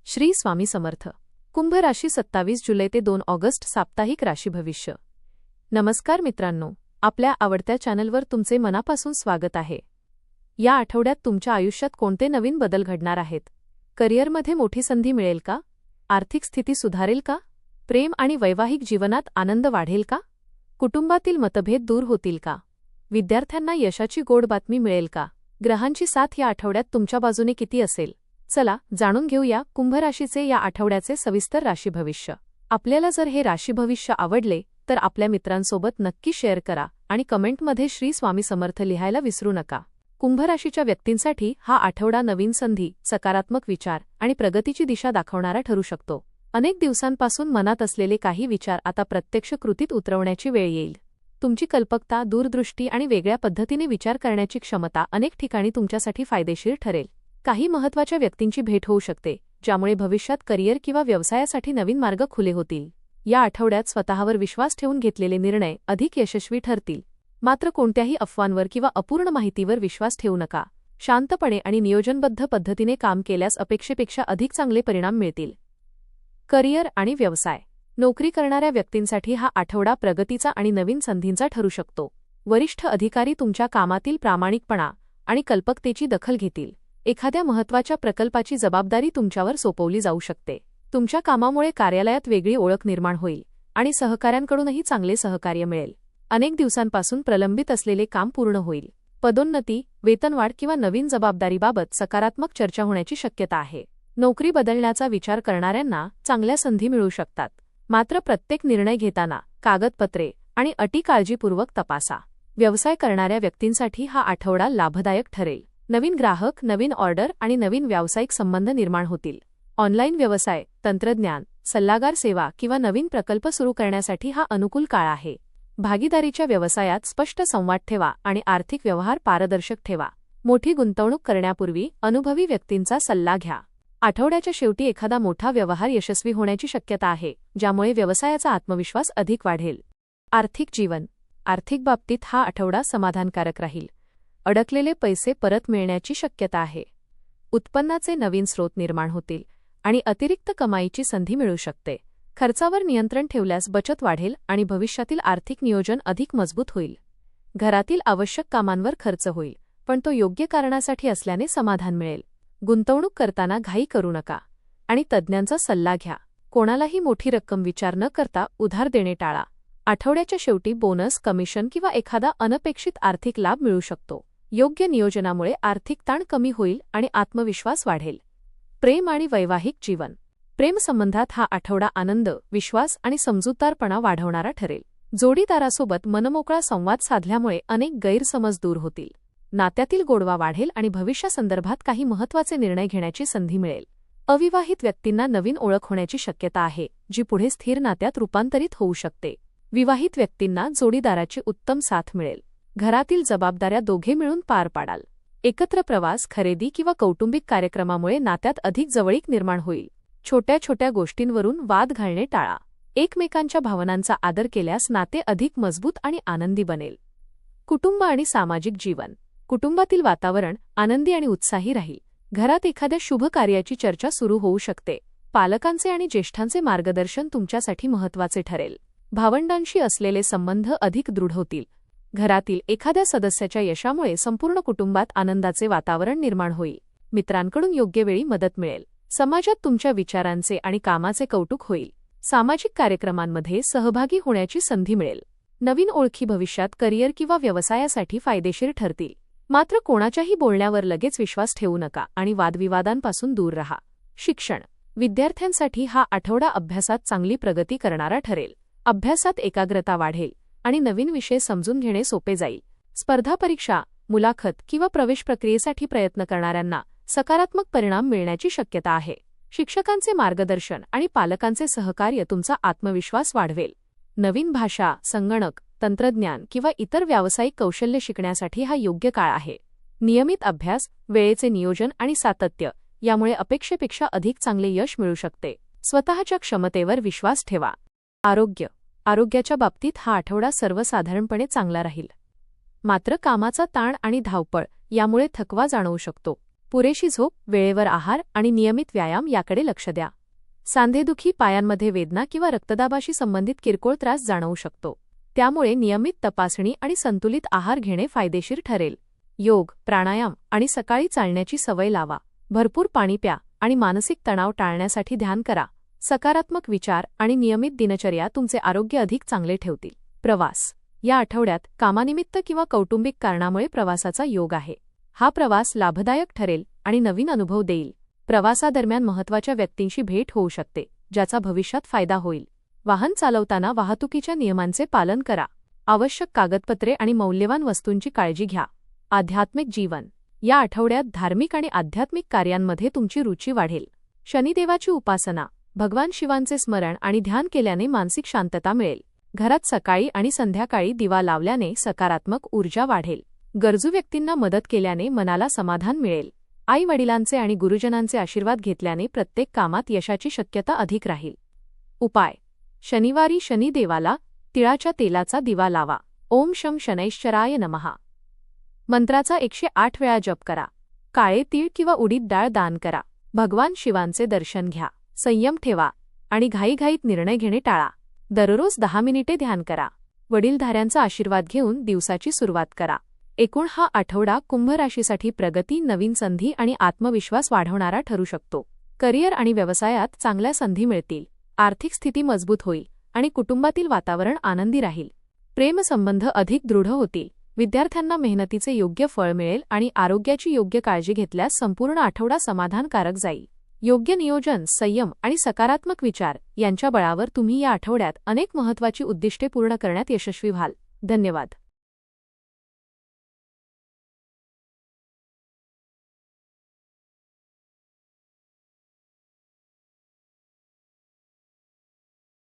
श्री स्वामी समर्थ. कुंभ राशी 27 जुलै ते 2 ऑगस्ट साप्ताहिक राशी भविष्य. नमस्कार मित्रांनो, आपल्या आवडत्या चॅनलवर तुमचे मनापासून स्वागत आहे. या आठवड्यात तुमच्या आयुष्यात कोणते नवीन बदल घडणार आहेत? करिअरमध्ये मोठी संधी मिळेल का? आर्थिक स्थिती सुधारेल का? प्रेम आणि वैवाहिक जीवनात आनंद वाढेल का? कुटुंबातील मतभेद दूर होतील का? विद्यार्थ्यांना यशाची गोड बातमी मिळेल का? ग्रहांची साथ या आठवड्यात तुमच्या बाजूने किती असेल? चला जाणून घेऊया कुंभ राशीचे या आठवड्याचे सविस्तर राशी भविष्य. आपल्याला जर हे राशी भविष्य आवडले तर आपल्या मित्रांसोबत नक्की शेअर करा आणि कमेंटमध्ये श्री स्वामी समर्थ लिहायला विसरू नका. कुंभ राशीच्या व्यक्तींसाठी हा आठवडा नवीन संधी, सकारात्मक विचार आणि प्रगतीची दिशा दाखवणारा ठरू शकतो. अनेक दिवसांपासून मनात असलेले काही विचार आता प्रत्यक्ष कृतीत उतरवण्याची वेळ येईल. तुमची कल्पकता, दूरदृष्टी आणि वेगळ्या पद्धतीने विचार करण्याची क्षमता अनेक ठिकाणी तुमच्यासाठी फायदेशीर ठरेल. काही महत्त्वाच्या व्यक्तींची भेट होऊ शकते, ज्यामुळे भविष्यात करिअर किंवा व्यवसायासाठी नवीन मार्ग खुले होतील. या आठवड्यात स्वतःवर विश्वास ठेवून घेतलेले निर्णय अधिक यशस्वी ठरतील. मात्र कोणत्याही अफवांवर किंवा अपूर्ण माहितीवर विश्वास ठेवू नका. शांतपणे आणि नियोजनबद्ध पद्धतीने काम केल्यास अपेक्षेपेक्षा अधिक चांगले परिणाम मिळतील. करिअर आणि व्यवसाय. नोकरी करणाऱ्या व्यक्तींसाठी हा आठवडा प्रगतीचा आणि नवीन संधींचा ठरू शकतो. वरिष्ठ अधिकारी तुमच्या कामातील प्रामाणिकपणा आणि कल्पकतेची दखल घेतील. एखाद्या महत्त्वाच्या प्रकल्पाची जबाबदारी तुमच्यावर सोपवली जाऊ शकते. तुमच्या कामामुळे कार्यालयात वेगळी ओळख निर्माण होईल आणि सहकाऱ्यांकडूनही चांगले सहकार्य मिळेल. अनेक दिवसांपासून प्रलंबित असलेले काम पूर्ण होईल. पदोन्नती, वेतनवाढ किंवा नवीन जबाबदारीबाबत सकारात्मक चर्चा होण्याची शक्यता आहे. नोकरी बदलण्याचा विचार करणाऱ्यांना चांगल्या संधी मिळू शकतात. मात्र प्रत्येक निर्णय घेताना कागदपत्रे आणि अटी काळजीपूर्वक तपासा. व्यवसाय करणाऱ्या व्यक्तींसाठी हा आठवडा लाभदायक ठरेल. नवीन ग्राहक, नवीन ऑर्डर आणि नवीन व्यावसायिक संबंध निर्माण होतील. ऑनलाईन व्यवसाय, तंत्रज्ञान, सल्लागार सेवा किंवा नवीन प्रकल्प सुरू करण्यासाठी हा अनुकूल काळ आहे. भागीदारीच्या व्यवसायात स्पष्ट संवाद ठेवा आणि आर्थिक व्यवहार पारदर्शक ठेवा. मोठी गुंतवणूक करण्यापूर्वी अनुभवी व्यक्तींचा सल्ला घ्या. आठवड्याच्या शेवटी एखादा मोठा व्यवहार यशस्वी होण्याची शक्यता आहे, ज्यामुळे व्यवसायाचा आत्मविश्वास अधिक वाढेल. आर्थिक जीवन. आर्थिक बाबतीत हा आठवडा समाधानकारक राहील. अडकलेले पैसे परत मिळण्याची शक्यता आहे. उत्पन्नाचे नवीन स्रोत निर्माण होतील आणि अतिरिक्त कमाईची संधी मिळू शकते. खर्चावर नियंत्रण ठेवल्यास बचत वाढेल आणि भविष्यातील आर्थिक नियोजन अधिक मजबूत होईल. घरातील आवश्यक कामांवर खर्च होईल, पण तो योग्य कारणासाठी असल्याने समाधान मिळेल. गुंतवणूक करताना घाई करू नका आणि तज्ज्ञांचा सल्ला घ्या. कोणालाही मोठी रक्कम विचार न करता उधार देणे टाळा. आठवड्याच्या शेवटी बोनस, कमिशन किंवा एखादा अनपेक्षित आर्थिक लाभ मिळू शकतो. योग्य नियोजनामुळे आर्थिक ताण कमी होईल आणि आत्मविश्वास वाढेल. प्रेम आणि वैवाहिक जीवन. प्रेमसंबंधात हा आठवडा आनंद, विश्वास आणि समजूतदारपणा वाढवणारा ठरेल. जोडीदारासोबत मनमोकळा संवाद साधल्यामुळे अनेक गैरसमज दूर होतील. नात्यातील गोडवा वाढेल आणि भविष्यासंदर्भात काही महत्त्वाचे निर्णय घेण्याची संधी मिळेल. अविवाहित व्यक्तींना नवीन ओळख होण्याची शक्यता आहे, जी पुढे स्थिर नात्यात रूपांतरित होऊ शकते. विवाहित व्यक्तींना जोडीदाराची उत्तम साथ मिळेल. घरातील जबाबदाऱ्या दोघे मिळून पार पाडाल. एकत्र प्रवास, खरेदी किंवा कौटुंबिक कार्यक्रमामुळे नात्यात अधिक जवळीक निर्माण होईल. छोट्या छोट्या गोष्टींवरून वाद घालणे टाळा. एकमेकांच्या भावनांचा आदर केल्यास नाते अधिक मजबूत आणि आनंदी बनेल. कुटुंब आणि सामाजिक जीवन. कुटुंबातील वातावरण आनंदी आणि उत्साही राहील. घरात एखाद्या शुभ कार्याची चर्चा सुरू होऊ शकते. पालकांचे आणि ज्येष्ठांचे मार्गदर्शन तुमच्यासाठी महत्त्वाचे ठरेल. भावंडांशी असलेले संबंध अधिक दृढ होतील. घरातील एखाद्या सदस्याच्या यशामुळे संपूर्ण कुटुंबात आनंदाचे वातावरण निर्माण होईल. मित्रांकडून योग्य वेळी मदत मिळेल. समाजात तुमच्या विचारांचे आणि कामाचे कौतुक होईल. सामाजिक कार्यक्रमांमध्ये सहभागी होण्याची संधी मिळेल. नवीन ओळखी भविष्यात करिअर किंवा व्यवसायासाठी फायदेशीर ठरतील. मात्र कोणाच्याही बोलण्यावर लगेच विश्वास ठेवू नका आणि वादविवादांपासून दूर रहा. शिक्षण. विद्यार्थ्यांसाठी हा आठवडा अभ्यासात चांगली प्रगती करणारा ठरेल. अभ्यासात एकाग्रता वाढेल आणि नवीन विषय समजून घेणे सोपे जाईल. स्पर्धा परीक्षा, मुलाखत किंवा प्रवेश प्रक्रियेसाठी प्रयत्न करणाऱ्यांना सकारात्मक परिणाम मिळण्याची शक्यता आहे. शिक्षकांचे मार्गदर्शन आणि पालकांचे सहकार्य तुमचा आत्मविश्वास वाढवेल. नवीन भाषा, संगणक, तंत्रज्ञान किंवा इतर व्यावसायिक कौशल्य शिकण्यासाठी हा योग्य काळ आहे. नियमित अभ्यास, वेळेचे नियोजन आणि सातत्य यामुळे अपेक्षेपेक्षा अधिक चांगले यश मिळू शकते. स्वतःच्या क्षमतेवर विश्वास ठेवा. आरोग्य. आरोग्याच्या बाबतीत हा आठवडा सर्वसाधारणपणे चांगला राहील. मात्र कामाचा ताण आणि धावपळ यामुळे थकवा जाणवू शकतो. पुरेशी झोप, वेळेवर आहार आणि नियमित व्यायाम याकडे लक्ष द्या. सांधेदुखी, पायांमध्ये वेदना किंवा रक्तदाबाशी संबंधित किरकोळ त्रास जाणवू शकतो. त्यामुळे नियमित तपासणी आणि संतुलित आहार घेणे फायदेशीर ठरेल. योग, प्राणायाम आणि सकाळी चालण्याची सवय लावा. भरपूर पाणी प्या आणि मानसिक तणाव टाळण्यासाठी ध्यान करा. सकारात्मक विचार आणि नियमित दिनचर्या तुमचे आरोग्य अधिक चांगले ठेवतील. प्रवास. या आठवड्यात कामानिमित्त किंवा कौटुंबिक कारणामुळे प्रवासाचा योग आहे. हा प्रवास लाभदायक ठरेल आणि नवीन अनुभव देईल. प्रवासादरम्यान महत्त्वाच्या व्यक्तींशी भेट होऊ शकते, ज्याचा भविष्यात फायदा होईल. वाहन चालवताना वाहतुकीच्या नियमांचे पालन करा. आवश्यक कागदपत्रे आणि मौल्यवान वस्तूंची काळजी घ्या. आध्यात्मिक जीवन. या आठवड्यात धार्मिक आणि आध्यात्मिक कार्यांमध्ये तुमची रुची वाढेल. शनिदेवाची उपासना, भगवान शिवांचे स्मरण आणि ध्यान केल्याने मानसिक शांतता मिळेल. घरात सकाळी आणि संध्याकाळी दिवा लावल्याने सकारात्मक ऊर्जा वाढेल. गरजू व्यक्तींना मदत केल्याने मनाला समाधान मिळेल. आई-वडिलांचे आणि गुरुजनांचे आशीर्वाद घेतल्याने प्रत्येक कामात यशाची शक्यता अधिक राहील. उपाय. शनिवारी शनिदेवाला तिळाच्या तेलाचा दिवा लावा. ओम शं शनैश्चराय नमः मंत्राचा 108 वेळा जप करा. काळे तीळ किंवा उडीद डाळ दान करा. भगवान शिवांचे दर्शन घ्या. संयम ठेवा आणि घाईघाईत निर्णय घेणे टाळा. दररोज 10 मिनिटे ध्यान करा. वडीलधाऱ्यांचा आशीर्वाद घेऊन दिवसाची सुरुवात करा. एकूण हा आठवडा कुंभ राशीसाठी प्रगती, नवीन संधी आणि आत्मविश्वास वाढवणारा ठरू शकतो. करिअर आणि व्यवसायात चांगल्या संधी मिळतील. आर्थिक स्थिती मजबूत होईल आणि कुटुंबातील वातावरण आनंदी राहील. प्रेमसंबंध अधिक दृढ होतील. विद्यार्थ्यांना मेहनतीचे योग्य फळ मिळेल आणि आरोग्याची योग्य काळजी घेतल्यास संपूर्ण आठवडा समाधानकारक जाईल. योग्य नियोजन, संयम आणि सकारात्मक विचार यांच्या बळावर तुम्ही या आठवड्यात अनेक महत्त्वाची उद्दिष्टे पूर्ण करण्यात यशस्वी व्हाल. धन्यवाद.